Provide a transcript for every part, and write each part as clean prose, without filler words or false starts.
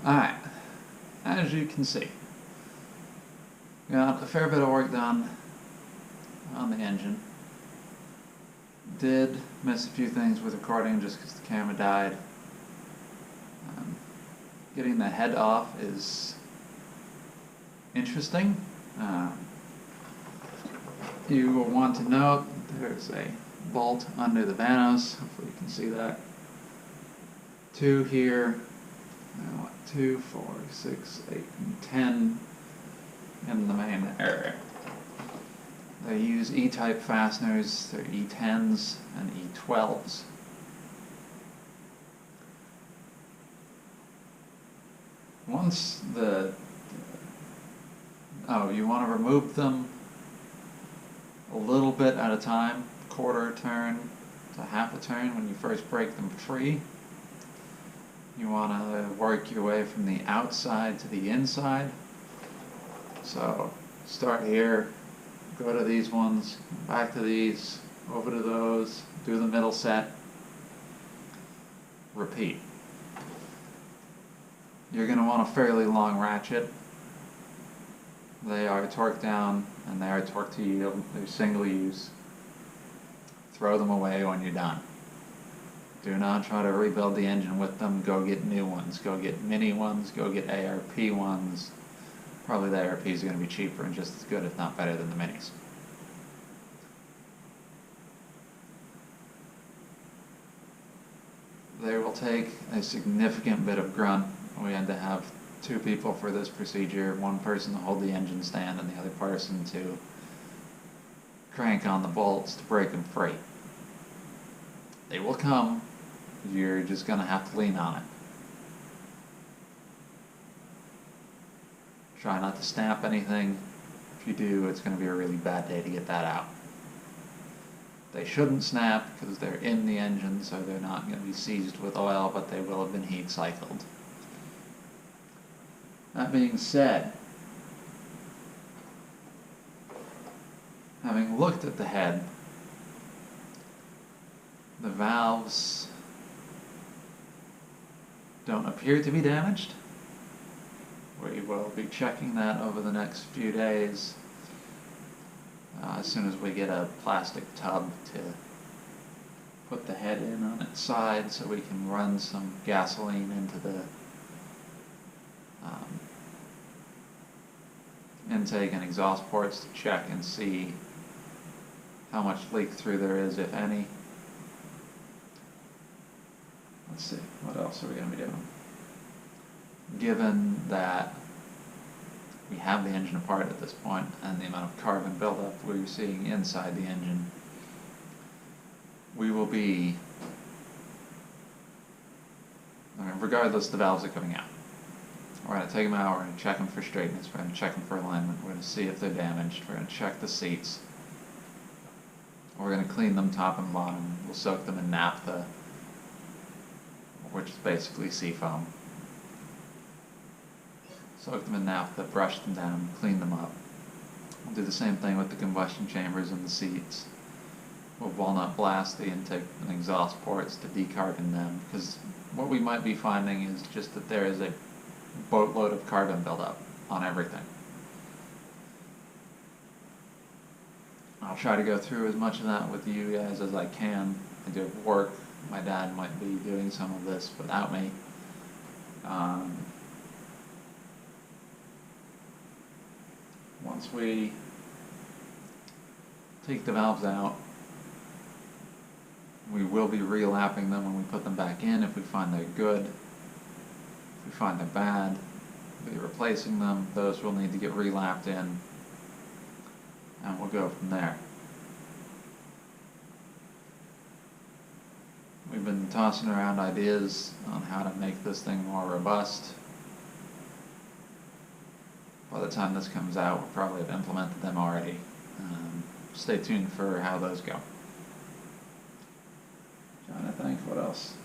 Alright, as you can see, got a fair bit of work done on the engine. Did miss a few things with recording just because the camera died. Getting the head off is interesting. You will want to note there's a bolt under the vanos. Hopefully you can see that. 2 here. 2, 4, 6, 8, and 10 in the main area. They use E-type fasteners. They're E10s and E12s. Once you want to remove them a little bit at a time, quarter turn to half a turn when you first break them free. You want to work your way from the outside to the inside. So start here, go to these ones, back to these, over to those, do the middle set, repeat. You're going to want a fairly long ratchet. They are torque down and they are torque to yield. They're single use. Throw them away when you're done. Do not try to rebuild the engine with them. Go get new ones. Go get mini ones. Go get ARP ones. Probably the ARPs are going to be cheaper and just as good, if not better, than the minis. They will take a significant bit of grunt. We had to have 2 people for this procedure, 1 person to hold the engine stand and the other person to crank on the bolts to break them free. They will come. You're just going to have to lean on it. Try not to stamp anything. If you do, it's going to be a really bad day to get that out. They shouldn't snap because they're in the engine, so they're not going to be seized with oil, but they will have been heat cycled. That being said, having looked at the head, the valves don't appear to be damaged. We will be checking that over the next few days as soon as we get a plastic tub to put the head in on its side so we can run some gasoline into the intake and exhaust ports to check and see how much leak through there is, if any. Let's see, what else are we going to be doing? Given that we have the engine apart at this point and the amount of carbon buildup we're seeing inside the engine, we will be, regardless the valves are coming out. We're going to take them out, we're going to check them for straightness, we're going to check them for alignment, we're going to see if they're damaged, we're going to check the seats, we're going to clean them top and bottom, we'll soak them in naphtha, which is basically seafoam. Soak them in naphtha, brush them down, clean them up. We'll do the same thing with the combustion chambers and the seats. We'll walnut blast the intake and exhaust ports to decarbon them, because what we might be finding is just that there is a boatload of carbon buildup on everything. I'll try to go through as much of that with you guys as I can. I do work. My dad might be doing some of this without me. Once we take the valves out, we will be relapping them when we put them back in if we find they're good. If we find they're bad, we'll be replacing them. Those will need to get relapped in, and we'll go from there. We've been tossing around ideas on how to make this thing more robust. By the time this comes out, we'll probably have implemented them already. Stay tuned for how those go. Trying to think what else.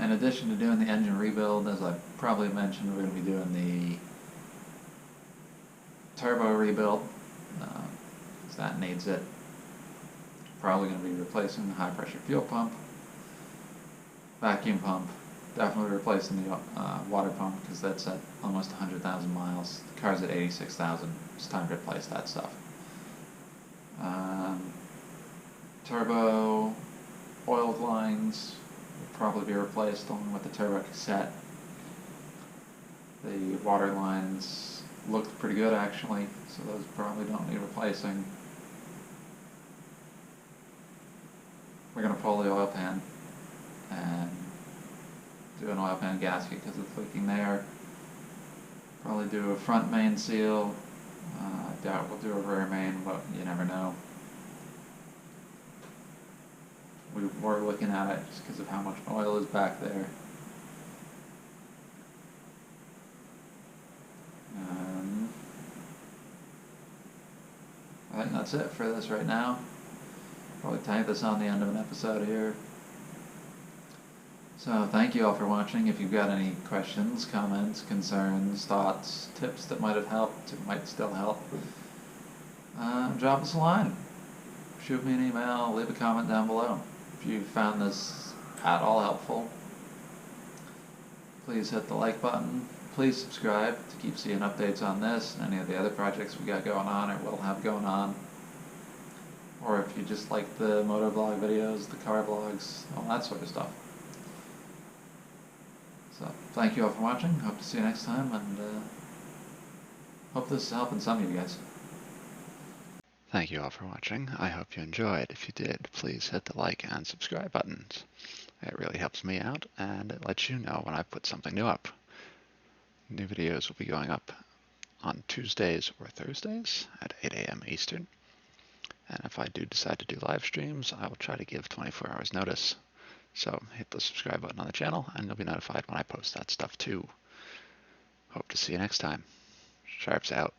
In addition to doing the engine rebuild, as I probably mentioned, we're going to be doing the turbo rebuild, because that needs it. Probably going to be replacing the high pressure fuel pump. vacuum pump. Definitely replacing the water pump because that's at almost 100,000 miles. The car's at 86,000. It's time to replace that stuff. Um, turbo oiled lines will probably be replaced along with the turbo cassette. The water lines looked pretty good actually, so those probably don't need replacing. We're going to pull the oil pan and do an oil pan gasket because it's leaking there. Probably do a front main seal. I doubt we'll do a rear main, but you never know. We were looking at it just because of how much oil is back there. I think that's it for this right now. Probably tie this on the end of an episode here. So thank you all for watching. If you've got any questions, comments, concerns, thoughts, tips that might have helped, it might still help, drop us a line. Shoot me an email, leave a comment down below. If you found this at all helpful, please hit the like button. Please subscribe to keep seeing updates on this and any of the other projects we got going on or will have going on. Or if you just like the motovlog videos, the car vlogs, all that sort of stuff. So, thank you all for watching. Hope to see you next time, and hope this is helping some of you guys. Thank you all for watching. I hope you enjoyed. If you did, please hit the like and subscribe buttons. It really helps me out, and it lets you know when I put something new up. New videos will be going up on Tuesdays or Thursdays at 8 a.m. Eastern. And if I do decide to do live streams, I will try to give 24 hours notice. So hit the subscribe button on the channel, and you'll be notified when I post that stuff too. Hope to see you next time. Sharps out.